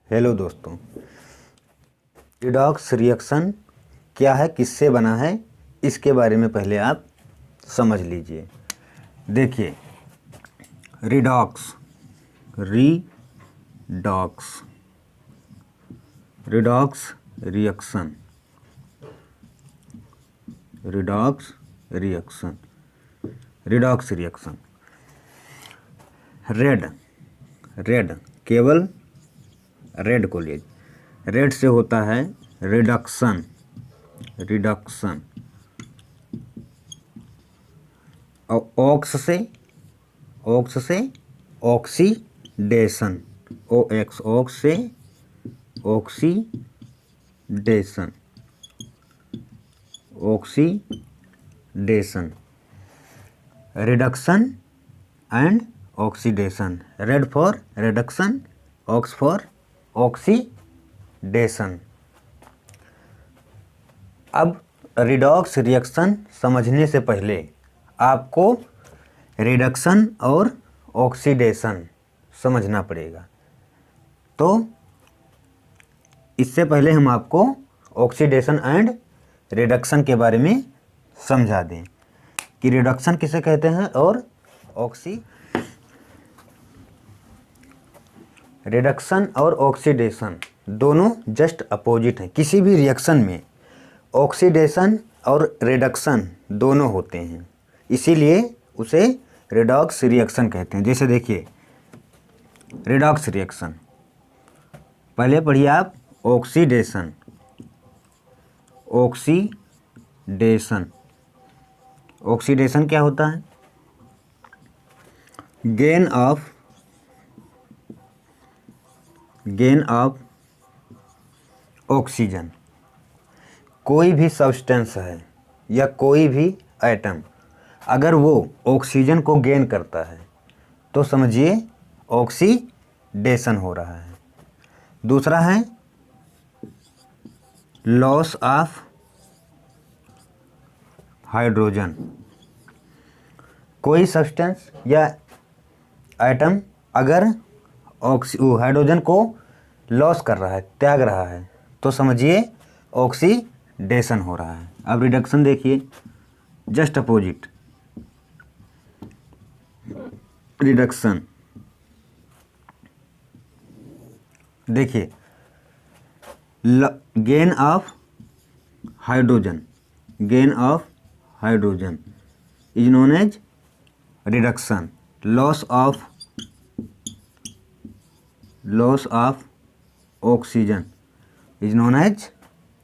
Hello दोस्तों, redox reaction क्या है, किससे बना है, इसके बारे में पहले आप समझ लीजिए। देखिए, रिडॉक्स रिडॉक्स रिएक्शन रेड केवल रेड को ले, रेड से होता है रिडक्शन और ऑक्स से ऑक्सीडेशन, ऑक्स से oxidation, reduction and oxidation. Red for reduction, ox for oxidation. अब रिडॉक्स रिएक्शन समझने से पहले आपको रिडक्शन और ऑक्सीडेशन समझना पड़ेगा। तो इससे पहले हम आपको ऑक्सीडेशन एंड रिडक्शन के बारे में समझा दें कि रिडक्शन किसे कहते हैं और रिडक्शन और ऑक्सीडेशन दोनों जस्ट अपोजिट हैं। किसी भी रिएक्शन में ऑक्सीडेशन और रिडक्शन दोनों होते हैं, इसीलिए उसे रिडॉक्स रिएक्शन कहते हैं। जैसे देखिए, रिडॉक्स रिएक्शन पहले पढ़िए आप, ऑक्सीडेशन क्या होता है? Gain of oxygen. कोई भी सब्सटेंस है या कोई भी एटम अगर वो ऑक्सीजन को गेन करता है तो समझिए ऑक्सीडेशन हो रहा है। दूसरा है लॉस ऑफ हाइड्रोजन। कोई सब्सटेंस या एटम अगर हाइड्रोजन को लॉस कर रहा है, त्याग रहा है, तो समझिए ऑक्सीडेशन हो रहा है। अब रिडक्शन देखिए, जस्ट अपोजिट। रिडक्शन देखिए, gain of hydrogen is known as reduction. Loss of oxygen is known as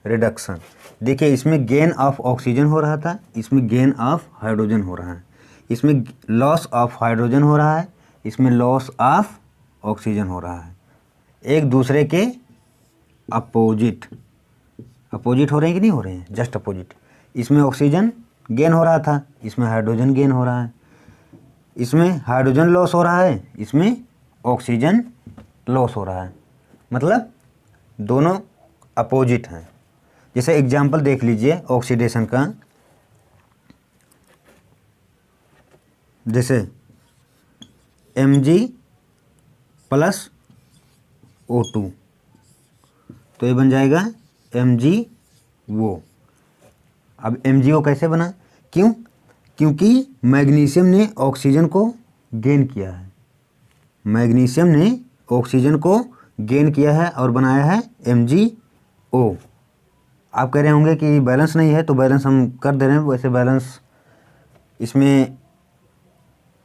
reduction. देखिए, इसमें गेन ऑफ ऑक्सीजन हो रहा था, इसमें गेन ऑफ हाइड्रोजन हो रहा है, इसमें लॉस ऑफ हाइड्रोजन हो रहा है, इसमें लॉस ऑफ ऑक्सीजन हो रहा है। एक दूसरे के अपोजिट हो रहे हैं कि नहीं हो रहे हैं? Just opposite. इसमें ऑक्सीजन गेन हो रहा था, इसमें हाइड्रोजन गेन हो रहा है। इसमें हाइड्रोजन लॉस हो रहा है, इसमें ऑक्सीजन लॉस हो रहा है। मतलब दोनों अपोजिट हैं। जैसे एग्जाम्पल देख लीजिए ऑक्सीडेशन का। जैसे Mg प्लस O2, तो ये बन जाएगा MgO। अब MgO कैसे बना? क्योंकि मैग्नीशियम ने ऑक्सीजन को गेन किया है। मैग्नीशियम ने ऑक्सीजन को गेन किया है और बनाया है MgO। आप कह रहे होंगे कि बैलेंस नहीं है, तो बैलेंस हम कर दे रहे हैं। वैसे बैलेंस इसमें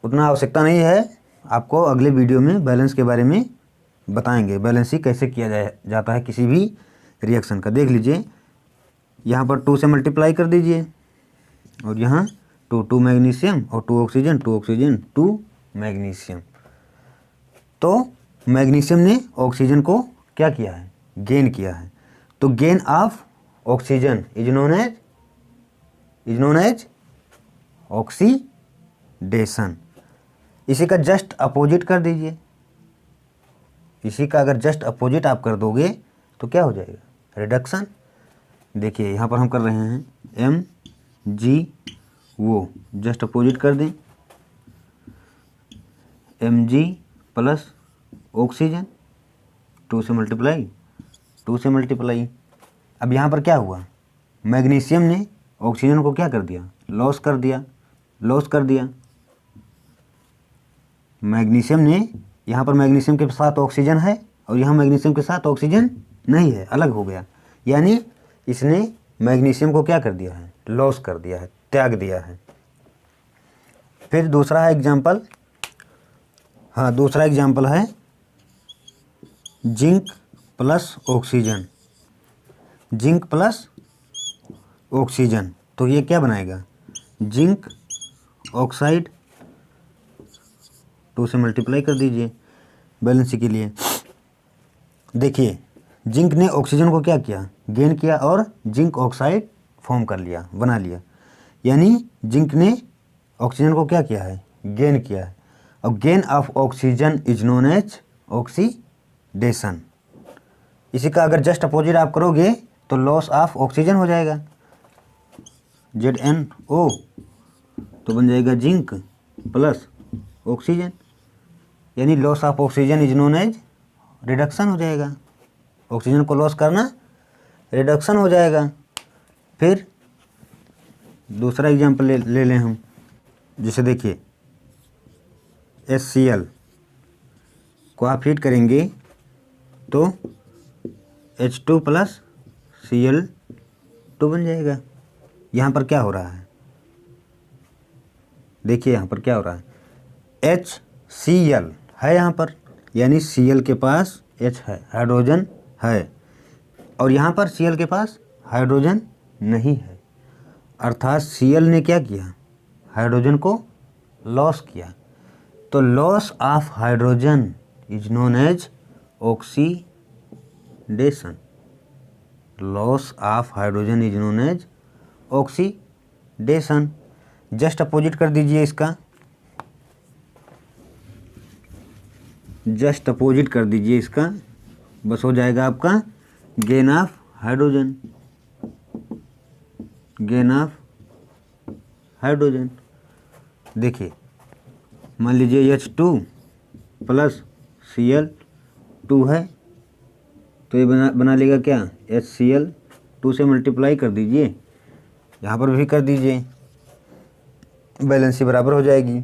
उतना आवश्यकता नहीं है, आपको अगले वीडियो में बैलेंस के बारे में बताएंगे। बैलेंस ही कैसे किया जाता है किसी भी रिएक्शन का। देख लीजिए, यहाँ पर 2 से मल्टीप्लाई कर दीजिए और यहाँ 2 मैग्नीशियम और 2 ऑक्सीजन 2 मैग्नीशियम। तो मैग्नीशियम ने ऑक्सीजन को क्या किया है? गेन किया है। तो gain of oxygen is known as oxidation. इसी का जस्ट अपोजिट कर दीजिए। इसी का अगर जस्ट अपोजिट आप कर दोगे तो क्या हो जाएगा? रिडक्शन। देखिए, यहाँ पर हम कर रहे हैं MgO, जस्ट अपोजिट कर दें। Mg प्लस ऑक्सीजन 2 से मल्टीप्लाई, 2 से मल्टीप्लाई। अब यहाँ पर क्या हुआ, मैग्नीशियम ने ऑक्सीजन को क्या कर दिया, लॉस कर दिया, लॉस कर दिया। मैग्नीशियम ने, यहाँ पर मैग्नीशियम के साथ ऑक्सीजन है और यहाँ मैग्नीशियम के साथ ऑक्सीजन नहीं है, अलग हो गया, यानी इसने मैग्नीशियम को क्या कर दिया है, लॉस कर दिया है, त्याग दिया है। फिर दूसरा है एग्जाम्पल, हाँ दूसरा एग्जाम्पल है zinc plus oxygen, zinc plus oxygen, तो ये क्या बनाएगा, जिंक ऑक्साइड, 2 से मल्टीप्लाई कर दीजिए बैलेंसी के लिए। देखिए जिंक ने ऑक्सीजन को क्या किया, गेन किया और जिंक ऑक्साइड फॉर्म कर लिया, बना लिया, यानी जिंक ने ऑक्सीजन को क्या किया है, गेन किया है। और gain of oxygen is known as oxidation. इसी का अगर जस्ट अपोजिट आप करोगे तो लॉस ऑफ ऑक्सीजन हो जाएगा, ZnO, तो बन जाएगा जिंक प्लस ऑक्सीजन, यानी loss of oxygen is known as reduction हो जाएगा। ऑक्सीजन को लॉस करना रिडक्शन हो जाएगा। फिर दूसरा एग्जांपल ले लें हम, जैसे देखिए HCl को आप हीट करेंगे तो H2 प्लस Cl2 बन जाएगा। यहाँ पर क्या हो रहा है, देखिए यहाँ पर क्या हो रहा है, HCl है यहाँ पर, यानी Cl के पास H है, हाइड्रोजन है, और यहाँ पर Cl के पास हाइड्रोजन नहीं है, अर्थात Cl ने क्या किया, हाइड्रोजन को लॉस किया। तो loss of hydrogen is known as oxidation, loss of hydrogen is known as oxidation. Just opposite कर दीजिए इसका, जस्ट अपोजिट कर दीजिए इसका, बस हो जाएगा आपका gain of hydrogen, gain of hydrogen. देखिए मान लीजिए H2 प्लस Cl2 है, तो ये बना लेगा क्या, HCl, 2 से मल्टीप्लाई कर दीजिए, यहाँ पर भी कर दीजिए, बैलेंसी बराबर हो जाएगी।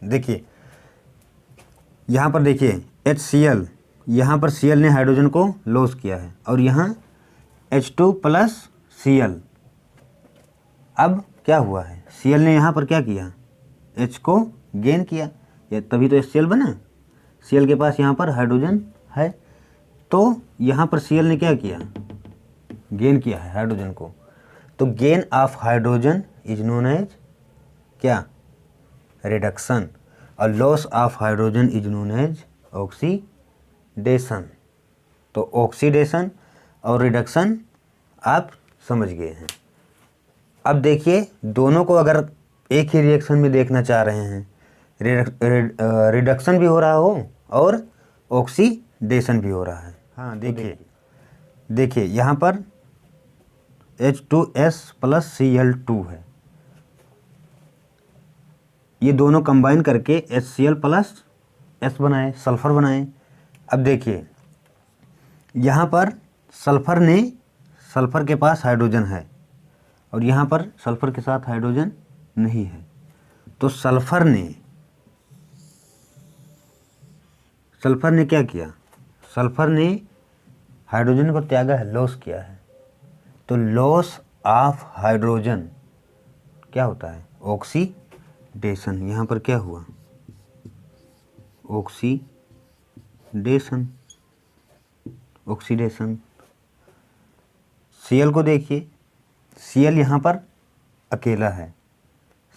देखिए यहाँ पर देखिए HCl, यहाँ पर Cl ने हाइड्रोजन को लॉस किया है और यहाँ H2 प्लस Cl। अब क्या हुआ है, Cl ने यहाँ पर क्या किया, H को गेन किया, या तभी तो HCl बना। Cl के पास यहाँ पर हाइड्रोजन है, तो यहाँ पर Cl ने क्या किया, गेन किया है हाइड्रोजन को। तो gain of hydrogen is known as क्या, रिडक्शन, और loss of hydrogen is known as oxidation. तो ऑक्सीडेशन और रिडक्शन आप समझ गए हैं। अब देखिए दोनों को अगर एक ही रिएक्शन में देखना चाह रहे हैं, रिडक्शन भी हो रहा हो और ऑक्सीडेशन भी हो रहा है। हाँ देखिए यहाँ पर H2S प्लस Cl2 है, ये दोनों कंबाइन करके HCl प्लस S बनाए, सल्फ़र बनाए। अब देखिए यहाँ पर सल्फ़र के पास हाइड्रोजन है और यहाँ पर सल्फ़र के साथ हाइड्रोजन नहीं है, तो सल्फ़र ने क्या किया, सल्फ़र ने हाइड्रोजन को त्यागा है, लॉस किया है। तो लॉस ऑफ हाइड्रोजन क्या होता है, ऑक्सीडेशन। यहाँ पर क्या हुआ, ऑक्सीडेशन। Cl को देखिए, Cl यहाँ पर अकेला है,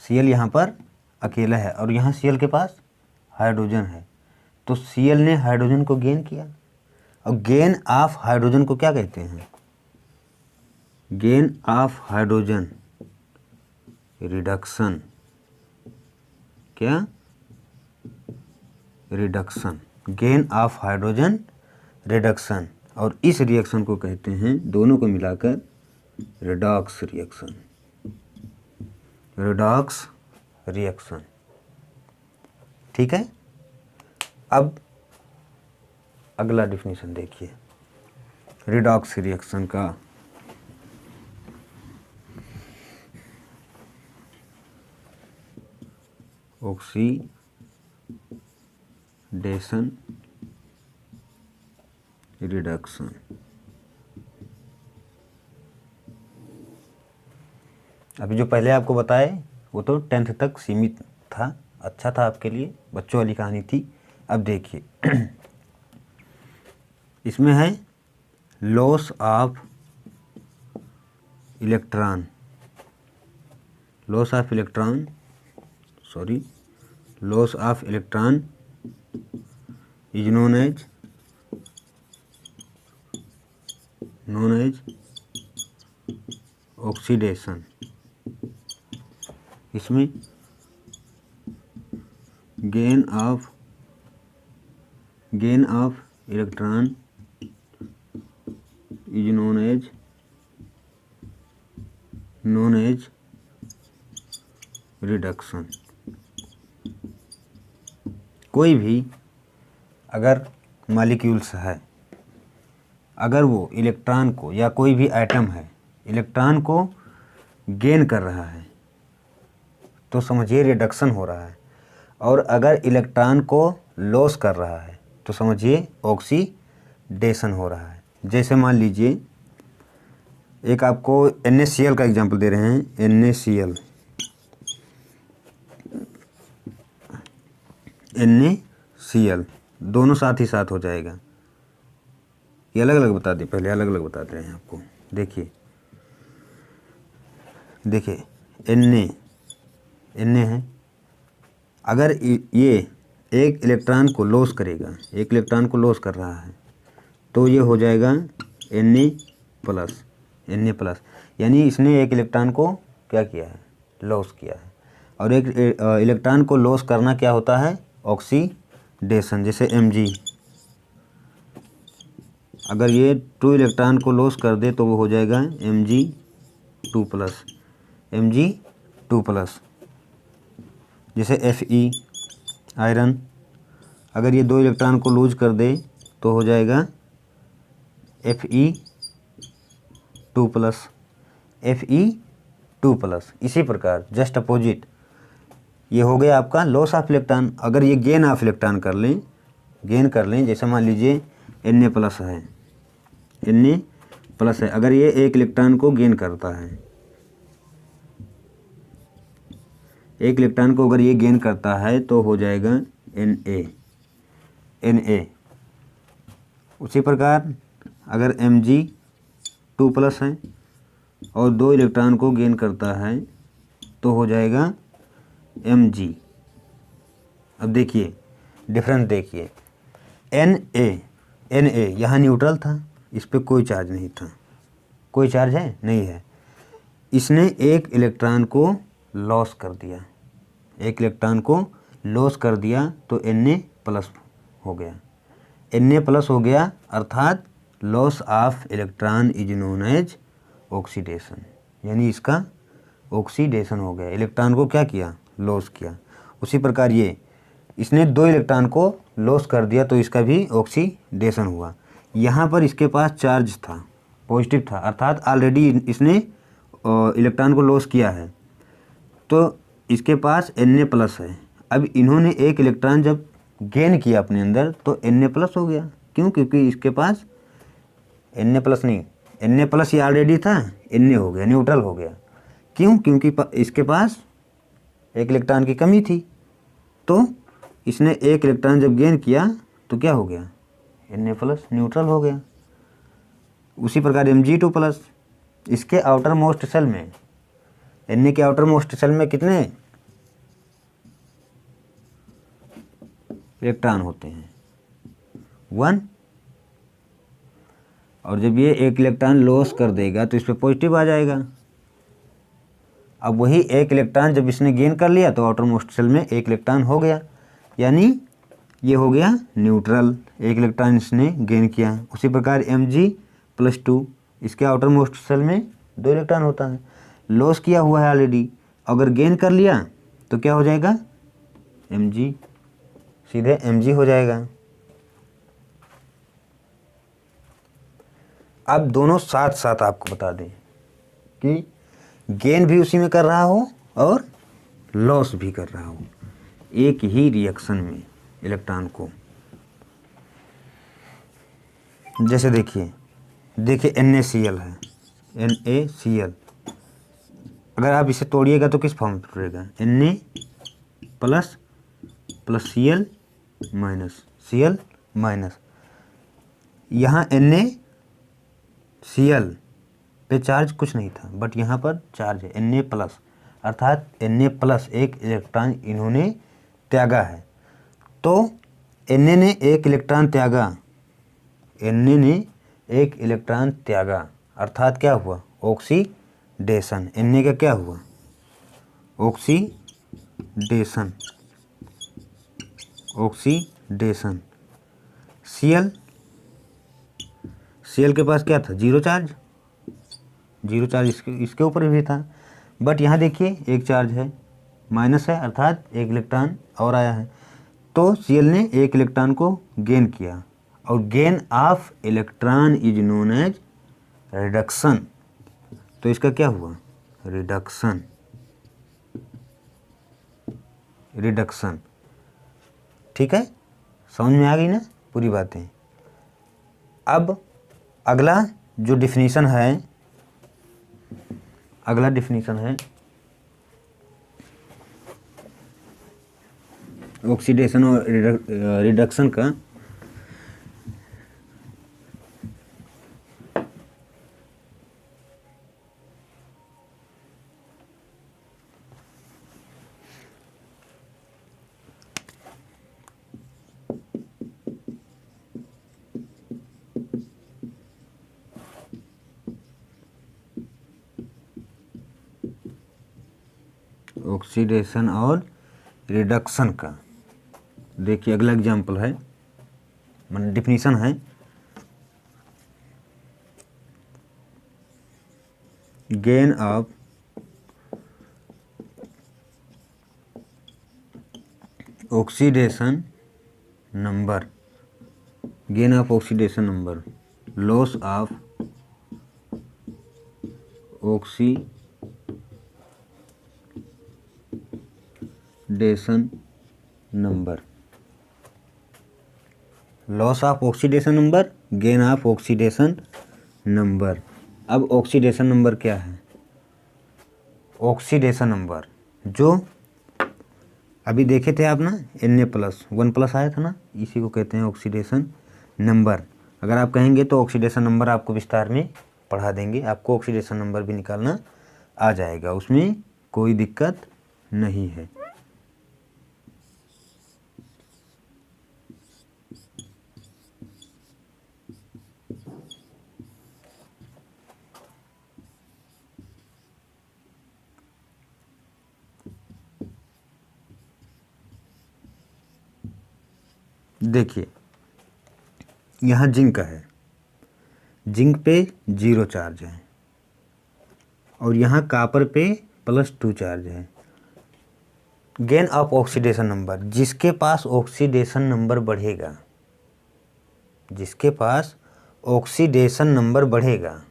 Cl यहाँ पर अकेला है और यहाँ Cl के पास हाइड्रोजन है, तो Cl ने हाइड्रोजन को गेन किया। और गेन ऑफ हाइड्रोजन को क्या कहते हैं, गेन ऑफ हाइड्रोजन रिडक्शन। क्या, reduction, gain of hydrogen reduction. और इस रिएक्शन को कहते हैं, दोनों को मिलाकर रिडॉक्स रिएक्शन, रिडॉक्स रिएक्शन। ठीक है। अब अगला डिफिनीशन देखिए रिडॉक्स रिएक्शन का। Oxidation reduction. अभी जो पहले आपको बताए वो तो 10th तक सीमित था, अच्छा था आपके लिए, बच्चों वाली कहानी थी। अब देखिए इसमें है loss of electron, loss of electron is known as oxidation. इसमें gain of electron is known as reduction. कोई भी अगर मॉलिक्यूल्स है, अगर वो इलेक्ट्रॉन को, या कोई भी एटम है इलेक्ट्रॉन को गेन कर रहा है तो समझिए रिडक्शन हो रहा है, और अगर इलेक्ट्रॉन को लॉस कर रहा है तो समझिए ऑक्सीडेशन हो रहा है। जैसे मान लीजिए एक आपको NaCl का एग्जांपल दे रहे हैं, NaCl दोनों साथ ही साथ हो जाएगा। ये अलग अलग बता दें, पहले अलग अलग बताते हैं आपको। देखिए Na है, अगर ये एक इलेक्ट्रॉन को लॉस करेगा, एक इलेक्ट्रॉन को लॉस कर रहा है तो ये हो जाएगा Na प्लस, यानी इसने एक इलेक्ट्रॉन को क्या किया है, लॉस किया है। और एक इलेक्ट्रॉन को लॉस करना क्या होता है, ऑक्सीडेशन। जैसे Mg, अगर ये 2 इलेक्ट्रॉन को लॉस कर दे तो वो हो जाएगा Mg2 प्लस। जैसे Fe आयरन, अगर ये 2 इलेक्ट्रॉन को लूज कर दे तो हो जाएगा Fe2 प्लस। इसी प्रकार जस्ट अपोजिट, ये हो गया आपका लॉस ऑफ इलेक्ट्रॉन। अगर ये गेन ऑफ इलेक्ट्रॉन कर लें, जैसे मान लीजिए Na प्लस है, अगर ये एक इलेक्ट्रॉन को गेन करता है, एक इलेक्ट्रॉन को अगर ये गेन करता है तो हो जाएगा Na। उसी प्रकार अगर Mg2 प्लस है और 2 इलेक्ट्रॉन को गेन करता है तो हो जाएगा Mg। अब देखिए डिफरेंस देखिए, Na यहाँ न्यूट्रल था, इस पर कोई चार्ज नहीं था, कोई चार्ज है नहीं है। इसने एक इलेक्ट्रॉन को लॉस कर दिया, तो Na प्लस हो गया। Na प्लस हो गया अर्थात loss of electron is known as oxidation, यानी इसका ऑक्सीडेशन हो गया, इलेक्ट्रॉन को क्या किया, लॉस किया। उसी प्रकार ये इसने 2 इलेक्ट्रॉन को लॉस कर दिया तो इसका भी ऑक्सीडेशन हुआ। यहाँ पर इसके पास चार्ज था, पॉजिटिव था, अर्थात ऑलरेडी इसने इलेक्ट्रॉन को लॉस किया है, तो इसके पास Na प्लस है। अब इन्होंने एक इलेक्ट्रॉन जब गेन किया अपने अंदर तो Na प्लस हो गया। क्यों? क्योंकि इसके पास Na प्लस नहीं, Na प्लस ये ऑलरेडी था, Na हो गया, न्यूट्रल हो गया। क्यों? क्योंकि इसके पास एक इलेक्ट्रॉन की कमी थी, तो इसने एक इलेक्ट्रॉन जब गेन किया तो क्या हो गया, Na प्लस, न्यूट्रल हो गया। उसी प्रकार Mg2 प्लस, इसके आउटर मोस्ट सेल में, Na के आउटर मोस्ट सेल में कितने इलेक्ट्रॉन होते हैं, 1। और जब ये एक इलेक्ट्रॉन लॉस कर देगा तो इस पर पॉजिटिव आ जाएगा। अब वही एक इलेक्ट्रॉन जब इसने गेन कर लिया तो आउटर मोस्ट सेल में एक इलेक्ट्रॉन हो गया, यानी ये हो गया न्यूट्रल, एक इलेक्ट्रॉन इसने गेन किया। उसी प्रकार Mg+2, इसके आउटर मोस्ट सेल में 2 इलेक्ट्रॉन होता है, लॉस किया हुआ है ऑलरेडी, अगर गेन कर लिया तो क्या हो जाएगा, Mg सीधे Mg हो जाएगा। अब दोनों साथ साथ आपको बता दें कि गेन भी उसी में कर रहा हो और लॉस भी कर रहा हो एक ही रिएक्शन में इलेक्ट्रॉन को। जैसे देखिए NaCl है, NaCl, अगर आप इसे तोड़िएगा तो किस फॉर्म में तोड़ेगा, Na प्लस Cl माइनस। यहाँ NaCl पे चार्ज कुछ नहीं था, बट यहाँ पर चार्ज है Na प्लस, अर्थात Na प्लस एक इलेक्ट्रॉन इन्होंने त्यागा है। तो Na ने एक इलेक्ट्रॉन त्यागा, Na ने एक इलेक्ट्रॉन त्यागा, अर्थात क्या हुआ, ऑक्सीडेशन। Na का क्या हुआ, ऑक्सीडेशन। Cl के पास क्या था, जीरो चार्ज इसके ऊपर भी था, बट यहाँ देखिए एक चार्ज है, माइनस है, अर्थात एक इलेक्ट्रॉन और आया है। तो Cl ने एक इलेक्ट्रॉन को गेन किया, और gain of electron is known as reduction. तो इसका क्या हुआ, रिडक्शन। ठीक है, समझ में आ गई ना पूरी बातें। अब अगला जो डिफिनीशन है, अगला डिफिनीशन है ऑक्सीडेशन और रिडक्शन का। ऑक्सीडेशन और रिडक्शन का देखिए अगला एग्जाम्पल है, मतलब डिफिनीशन है, gain of oxidation number, loss of oxidation number, gain of oxidation number. अब ऑक्सीडेशन नंबर क्या है, ऑक्सीडेशन नंबर जो अभी देखे थे आप ना, Na प्लस 1 प्लस आया था ना, इसी को कहते हैं ऑक्सीडेशन नंबर। अगर आप कहेंगे तो ऑक्सीडेशन नंबर आपको विस्तार में पढ़ा देंगे, आपको ऑक्सीडेशन नंबर भी निकालना आ जाएगा, उसमें कोई दिक्कत नहीं है। देखिए यहाँ जिंक है, जिंक पे 0 चार्ज है, और यहाँ कापर पे +2 चार्ज है। गेन ऑफ ऑक्सीडेशन नंबर, जिसके पास ऑक्सीडेशन नंबर बढ़ेगा,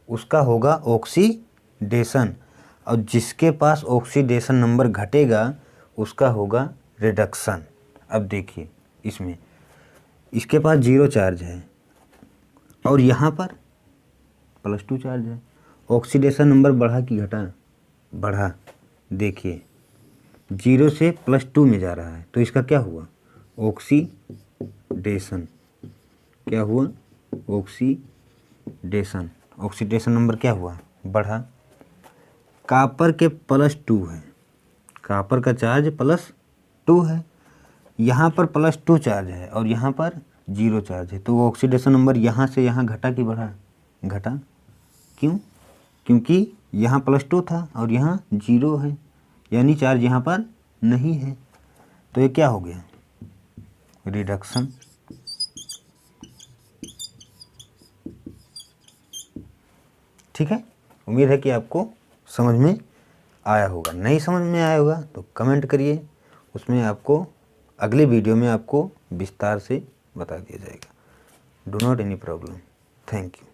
उसका होगा ऑक्सीडेशन, और जिसके पास ऑक्सीडेशन नंबर घटेगा उसका होगा रिडक्शन। अब देखिए इसमें, इसके पास 0 चार्ज है और यहाँ पर +2 चार्ज है, ऑक्सीडेशन नंबर बढ़ा कि घटा, बढ़ा। देखिए 0 से +2 में जा रहा है, तो इसका क्या हुआ, ऑक्सीडेशन। क्या हुआ, ऑक्सीडेशन। ऑक्सीडेशन नंबर क्या हुआ, बढ़ा। कापर के +2 है, कापर का चार्ज +2 है, यहाँ पर +2 चार्ज है और यहाँ पर 0 चार्ज है, तो ऑक्सीडेशन नंबर यहाँ से यहाँ घटा कि बढ़ा, घटा। क्यों, क्योंकि यहाँ +2 था और यहाँ 0 है, यानी चार्ज यहाँ पर नहीं है, तो ये क्या हो गया, रिडक्शन। ठीक है, उम्मीद है कि आपको समझ में आया होगा। नहीं समझ में आया होगा तो कमेंट करिए, उसमें आपको अगले वीडियो में आपको विस्तार से बता दिया जाएगा। Do not any problem. Thank you.